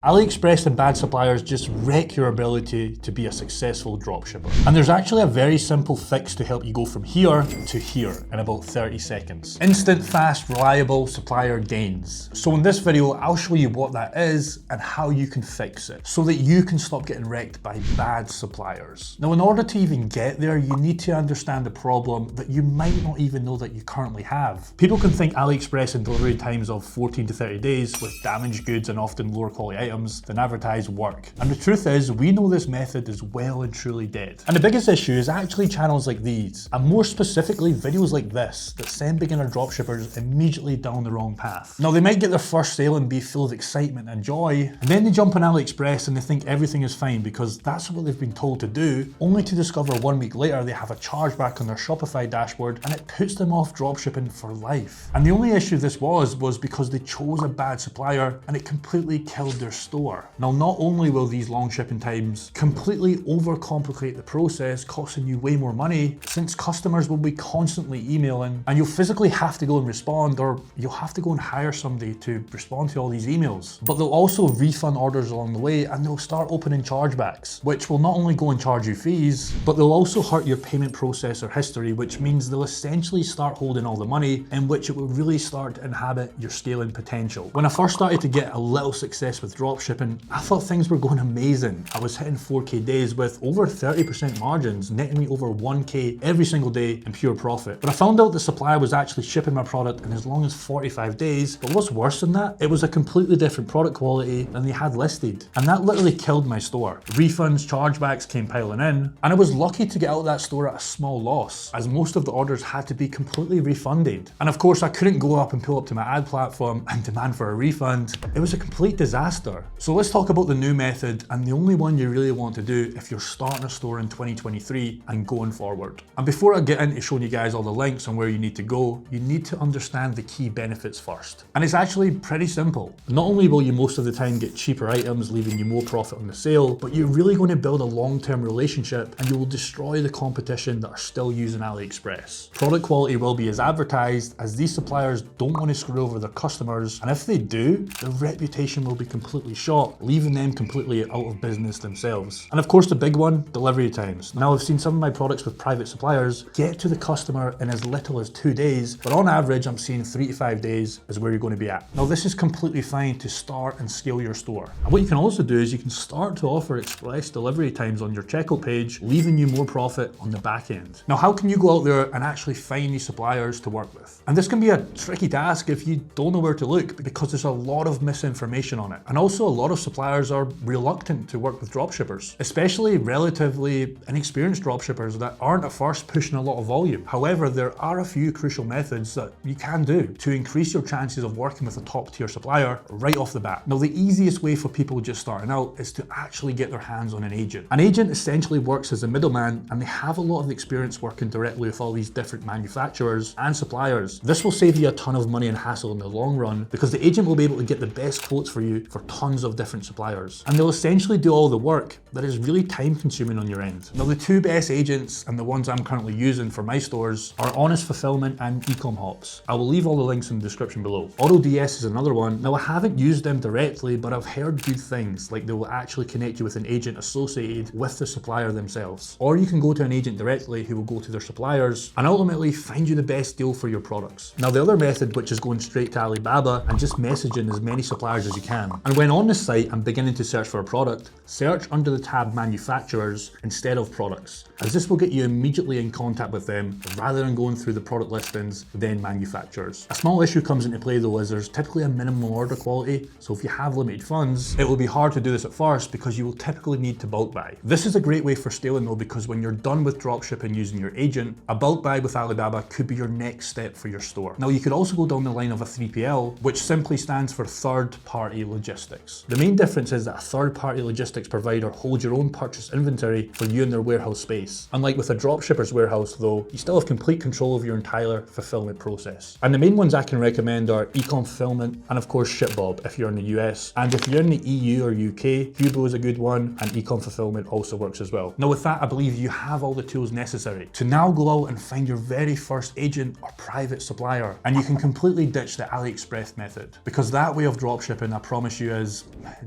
Aliexpress and bad suppliers just wreck your ability to be a successful dropshipper. And there's actually a very simple fix to help you go from here to here in about 30 seconds. Instant, fast, reliable supplier gains. So in this video, I'll show you what that is and how you can fix it so that you can stop getting wrecked by bad suppliers. Now, in order to even get there, you need to understand the problem that you might not even know that you currently have. People can think Aliexpress and delivery times of 14 to 30 days with damaged goods and often lower quality items than advertised work. And the truth is, we know this method is well and truly dead. And the biggest issue is actually channels like these, and more specifically videos like this, that send beginner dropshippers immediately down the wrong path. Now, they might get their first sale and be full of excitement and joy, and then they jump on Aliexpress and they think everything is fine because that's what they've been told to do, only to discover 1 week later they have a chargeback on their Shopify dashboard and it puts them off dropshipping for life. And the only issue this was because they chose a bad supplier and it completely killed their store. Now, not only will these long shipping times completely overcomplicate the process, costing you way more money, since customers will be constantly emailing and you'll physically have to go and respond, or you'll have to go and hire somebody to respond to all these emails. But they'll also refund orders along the way and they'll start opening chargebacks, which will not only go and charge you fees, but they'll also hurt your payment processor history, which means they'll essentially start holding all the money, in which it will really start to inhibit your scaling potential. When I first started to get a little success with dropshipping, I thought things were going amazing. I was hitting 4K days with over 30% margins, netting me over 1K every single day in pure profit. But I found out the supplier was actually shipping my product in as long as 45 days. But what's worse than that? It was a completely different product quality than they had listed. And that literally killed my store. Refunds, chargebacks came piling in, and I was lucky to get out of that store at a small loss, as most of the orders had to be completely refunded. And of course, I couldn't go up and pull up to my ad platform and demand for a refund. It was a complete disaster. So let's talk about the new method, and the only one you really want to do if you're starting a store in 2023 and going forward. And before I get into showing you guys all the links on where you need to go, you need to understand the key benefits first. And it's actually pretty simple. Not only will you most of the time get cheaper items, leaving you more profit on the sale, but you're really going to build a long-term relationship and you will destroy the competition that are still using Aliexpress. Product quality will be as advertised, as these suppliers don't want to screw over their customers, and if they do, their reputation will be completely shot, leaving them completely out of business themselves. And of course, the big one, delivery times. Now, I've seen some of my products with private suppliers get to the customer in as little as 2 days, but on average, I'm seeing 3 to 5 days is where you're going to be at. Now, this is completely fine to start and scale your store. And what you can also do is you can start to offer express delivery times on your checkout page, leaving you more profit on the back end. Now, how can you go out there and actually find these suppliers to work with? And this can be a tricky task if you don't know where to look, because there's a lot of misinformation on it. And also, a lot of suppliers are reluctant to work with dropshippers, especially relatively inexperienced dropshippers that aren't at first pushing a lot of volume. However, there are a few crucial methods that you can do to increase your chances of working with a top tier supplier right off the bat. Now, the easiest way for people just starting out is to actually get their hands on an agent. An agent essentially works as a middleman, and they have a lot of experience working directly with all these different manufacturers and suppliers. This will save you a ton of money and hassle in the long run, because the agent will be able to get the best quotes for you for tons of different suppliers. And they'll essentially do all the work that is really time consuming on your end. Now, the two best agents, and the ones I'm currently using for my stores, are Honest Fulfillment and Ecom Hops. I will leave all the links in the description below. AutoDS is another one. Now, I haven't used them directly, but I've heard good things, like they will actually connect you with an agent associated with the supplier themselves. Or you can go to an agent directly who will go to their suppliers and ultimately find you the best deal for your products. Now, the other method, which is going straight to Alibaba and just messaging as many suppliers as you can. And when on the site and beginning to search for a product, search under the tab manufacturers instead of products, as this will get you immediately in contact with them rather than going through the product listings, then manufacturers. A small issue comes into play though, is there's typically a minimum order quality, so if you have limited funds, it will be hard to do this at first because you will typically need to bulk buy. This is a great way for scaling though, because when you're done with dropshipping using your agent, a bulk buy with Alibaba could be your next step for your store. Now, you could also go down the line of a 3PL, which simply stands for third-party logistics. The main difference is that a third-party logistics provider holds your own purchase inventory for you in their warehouse space. Unlike with a dropshipper's warehouse though, you still have complete control of your entire fulfillment process. And the main ones I can recommend are ecom fulfillment and of course ShipBob if you're in the US. And if you're in the EU or UK, Hubo is a good one, and ecom fulfillment also works as well. Now, with that, I believe you have all the tools necessary to now go out and find your very first agent or private supplier, and you can completely ditch the Aliexpress method, because that way of dropshipping, I promise you, is was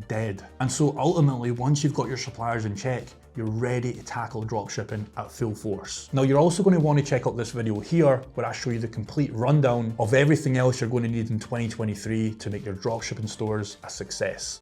dead. And so ultimately, once you've got your suppliers in check, you're ready to tackle dropshipping at full force. Now, you're also going to want to check out this video here where I show you the complete rundown of everything else you're going to need in 2023 to make your dropshipping stores a success.